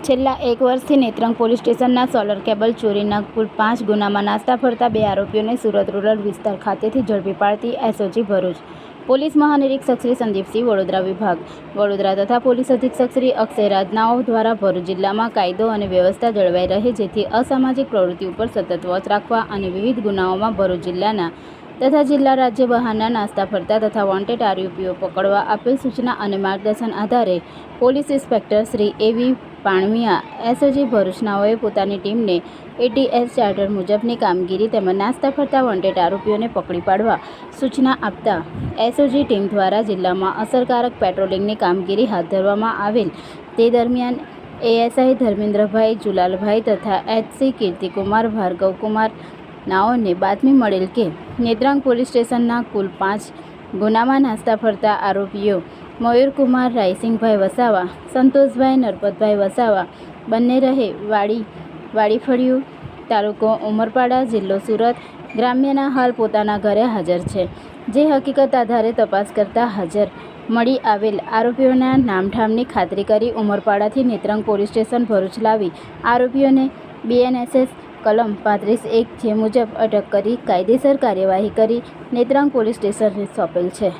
છેલ્લા 1 વર્ષથી નેત્રંગ પોલીસ સ્ટેશનના સોલર કેબલ ચોરીના કુલ 5 ગુનામાં નાસ્તા ફરતા 2 આરોપીઓને સુરત રૂરલ વિસ્તાર ખાતેથી ઝડપી પાડતી એસઓજી ભરૂચ પોલીસ મહાનિરીક્ષક શ્રી સંદીપસિંહ, વડોદરા વિભાગ વડોદરા તથા પોલીસ અધિક્ષક શ્રી અક્ષય રાજનાઓ દ્વારા ભરૂચ જિલ્લામાં કાયદો અને વ્યવસ્થા જળવાઈ રહે, જેથી અસામાજિક પ્રવૃત્તિ ઉપર સતત વોચ રાખવા અને વિવિધ ગુનાઓમાં ભરૂચ જિલ્લાના તથા જિલ્લા રાજ્ય બહારના નાસ્તા ફરતા તથા વોન્ટેડ આરોપીઓ પકડવા આપેલ સૂચના અને માર્ગદર્શન આધારે પોલીસ ઇન્સ્પેક્ટર શ્રી એવી પાણમિયા, એસઓજી ભરૂચનાઓએ પોતાની ટીમને એટીએસ ચાર્ટર મુજબની કામગીરી તેમજ નાસ્તા ફરતા વોન્ટેડ આરોપીઓને પકડી પાડવા સૂચના આપતા એસઓજી ટીમ દ્વારા જિલ્લામાં અસરકારક પેટ્રોલિંગની કામગીરી હાથ ધરવામાં આવેલ. તે દરમિયાન એએસઆઈ ધર્મેન્દ્રભાઈ જુલાલભાઈ તથા એચસી કીર્તિકુમાર ભાર્ગવકુમાર નાઓને બાતમી મળેલ કે નેત્રંગ પોલીસ સ્ટેશનના કુલ 5 ગુનામાં નાસ્તા ફરતા આરોપીઓ મયુરકુમાર રાયસિંગભાઈ વસાવા, સંતોષભાઈ નરપતભાઈ વસાવા બંને રહે વાડીફળિયું, તાલુકો ઉમરપાડા, જિલ્લો સુરત ગ્રામ્યના હાલ પોતાના ઘરે હાજર છે. જે હકીકત આધારે તપાસ કરતા હાજર મળી આવેલ આરોપીઓના નામઠામની ખાતરી કરી ઉમરપાડાથી નેત્રંગ પોલીસ સ્ટેશન ભરૂચ લાવી આરોપીઓને બીએનએસએસ કલમ 35(1) જે મુજબ અટક કરી કાયદેસર કાર્યવાહી કરી નેત્રંગ પોલીસ સ્ટેશનને સોંપેલ છે.